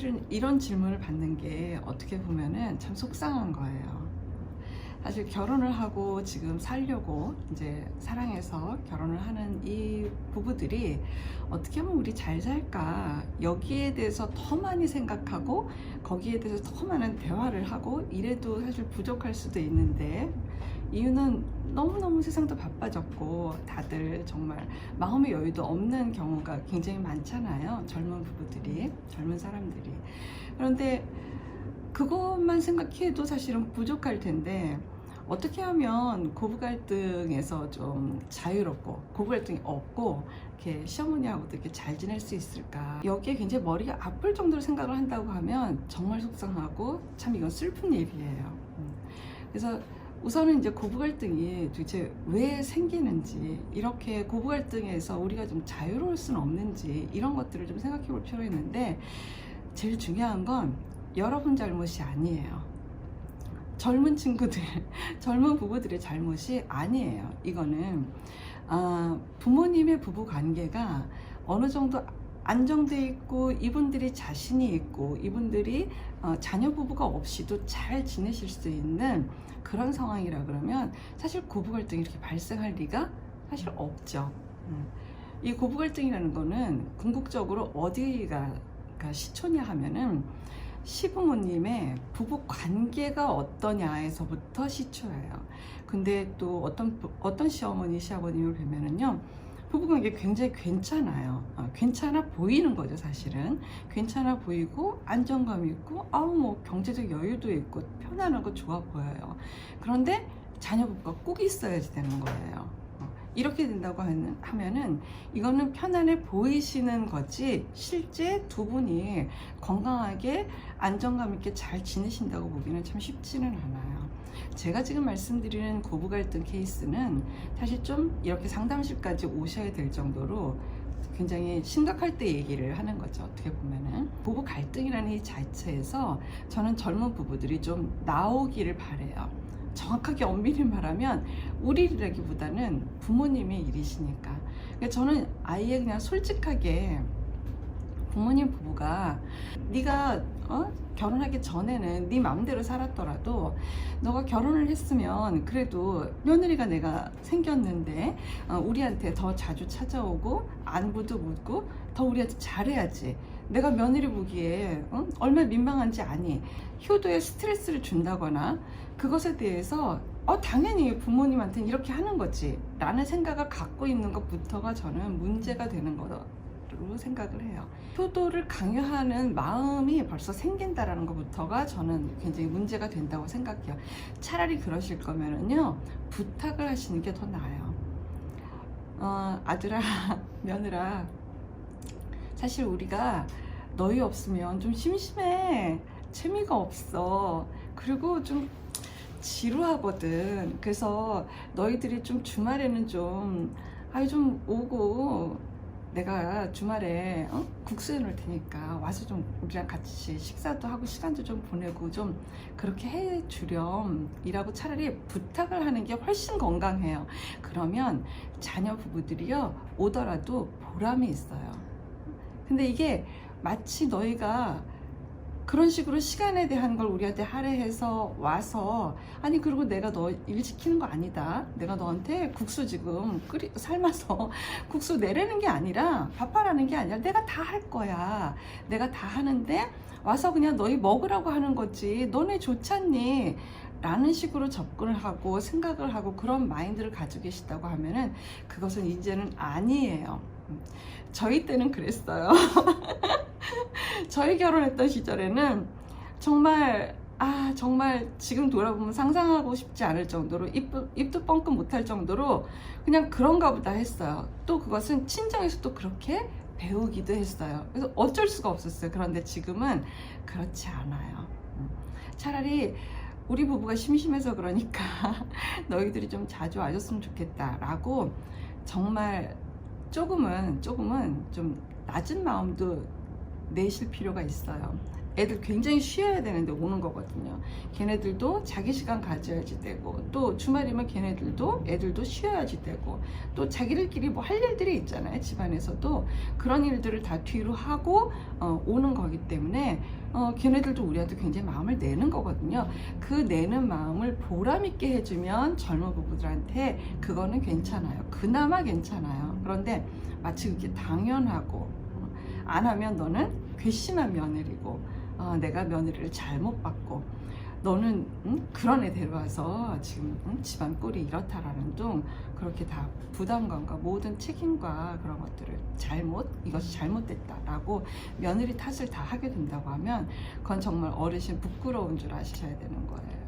사실은 이런 질문을 받는 게 어떻게 보면은 참 속상한 거예요. 사실 결혼을 하고 지금 살려고 이제 사랑해서 결혼을 하는 이 부부들이 어떻게 하면 우리 잘 살까 여기에 대해서 더 많이 생각하고 거기에 대해서 더 많은 대화를 하고 이래도 사실 부족할 수도 있는데, 이유는 너무너무 세상도 바빠졌고 다들 정말 마음의 여유도 없는 경우가 굉장히 많잖아요. 젊은 부부들이, 젊은 사람들이. 그런데 그것만 생각해도 사실은 부족할 텐데, 어떻게 하면 고부 갈등에서 좀 자유롭고 고부 갈등이 없고 이렇게 시어머니하고도 이렇게 잘 지낼 수 있을까? 여기에 굉장히 머리가 아플 정도로 생각을 한다고 하면 정말 속상하고 참 이건 슬픈 일이에요. 그래서 우선은 이제 고부 갈등이 도대체 왜 생기는지, 이렇게 고부 갈등에서 우리가 좀 자유로울 수는 없는지, 이런 것들을 좀 생각해 볼 필요가 있는데, 제일 중요한 건 여러분 잘못이 아니에요. 젊은 친구들, 젊은 부부들의 잘못이 아니에요. 이거는 부모님의 부부 관계가 어느 정도 안정돼 있고 이분들이 자신이 있고 이분들이 자녀 부부가 없이도 잘 지내실 수 있는 그런 상황이라 그러면 사실 고부 갈등이 이렇게 발생할 리가 사실 없죠. 이 고부 갈등이라는 거는 궁극적으로 어디가 시초냐 하면은 시부모님의 부부 관계가 어떠냐에서부터 시초예요. 근데 또 어떤 시어머니, 시아버님을 보면은요, 부부 관계 굉장히 괜찮아요. 괜찮아 보이는 거죠, 사실은. 괜찮아 보이고 안정감 있고 뭐 경제적 여유도 있고 편안하고 좋아 보여요. 그런데 자녀 부부가 꼭 있어야지 되는 거예요. 이렇게 된다고 하면은 이거는 편안해 보이시는 거지, 실제 두 분이 건강하게 안정감 있게 잘 지내신다고 보기는 참 쉽지는 않아요. 제가 지금 말씀드리는 고부 갈등 케이스는 사실 좀 이렇게 상담실까지 오셔야 될 정도로 굉장히 심각할 때 얘기를 하는 거죠. 어떻게 보면은 부부 갈등이라는 이 자체에서 저는 젊은 부부들이 좀 나오기를 바래요. 정확하게 엄밀히 말하면 우리 일이라기보다는 부모님의 일이시니까. 그러니까 저는 아예 그냥 솔직하게, 부모님 부부가 네가 결혼하기 전에는 네 마음대로 살았더라도 너가 결혼을 했으면 그래도 며느리가 내가 생겼는데 우리한테 더 자주 찾아오고 안부도 묻고 더 우리한테 잘해야지. 내가 며느리 보기에 얼마나 민망한지 아니. 효도에 스트레스를 준다거나 그것에 대해서 당연히 부모님한테는 이렇게 하는 거지 라는 생각을 갖고 있는 것부터가 저는 문제가 되는 거로 생각을 해요. 효도를 강요하는 마음이 벌써 생긴다라는 것부터가 저는 굉장히 문제가 된다고 생각해요. 차라리 그러실 거면은요, 부탁을 하시는 게 더 나아요. 아들아, 며느라, 사실 우리가 너희 없으면 좀 심심해. 재미가 없어. 그리고 좀 지루하거든. 그래서 너희들이 좀 주말에는 좀 오고, 내가 주말에 국수 해놓을 테니까 와서 좀 우리랑 같이 식사도 하고 시간도 좀 보내고 좀 그렇게 해주렴 이라고 차라리 부탁을 하는 게 훨씬 건강해요. 그러면 자녀 부부들이요, 오더라도 보람이 있어요. 근데 이게 마치 너희가 그런 식으로 시간에 대한 걸 우리한테 할애해서 와서, 아니 그리고 내가 너 일 시키는 거 아니다, 내가 너한테 국수 지금 삶아서 국수 내라는 게 아니라, 밥하라는 게 아니라 내가 다 할 거야, 내가 다 하는데 와서 그냥 너희 먹으라고 하는 거지, 너네 좋잖니 라는 식으로 접근을 하고 생각을 하고 그런 마인드를 가지고 계시다고 하면은 그것은 이제는 아니에요. 저희 때는 그랬어요. 저희 결혼했던 시절에는 정말 정말 지금 돌아보면 상상하고 싶지 않을 정도로 입도 뻥끗 못할 정도로 그냥 그런가 보다 했어요. 또 그것은 친정에서 또 그렇게 배우기도 했어요. 그래서 어쩔 수가 없었어요. 그런데 지금은 그렇지 않아요. 차라리 우리 부부가 심심해서 그러니까 너희들이 좀 자주 와줬으면 좋겠다 라고 정말 조금은 좀 낮은 마음도 내실 필요가 있어요. 애들 굉장히 쉬어야 되는데 오는 거거든요. 걔네들도 자기 시간 가져야지 되고, 또 주말이면 걔네들도 애들도 쉬어야지 되고, 또 자기들끼리 뭐 할 일들이 있잖아요. 집안에서도 그런 일들을 다 뒤로 하고 오는 거기 때문에 걔네들도 우리한테 굉장히 마음을 내는 거거든요. 그 내는 마음을 보람 있게 해주면 젊은 부부들한테 그거는 괜찮아요. 그나마 괜찮아요. 그런데 마치 그게 당연하고 안 하면 너는 괘씸한 며느리고, 내가 며느리를 잘못 받고, 너는 그런 애 데려와서 지금 집안 꼴이 이렇다라는 둥, 그렇게 다 부담감과 모든 책임과 그런 것들을 이것이 잘못됐다라고 며느리 탓을 다 하게 된다고 하면 그건 정말 어르신 부끄러운 줄 아셔야 되는 거예요.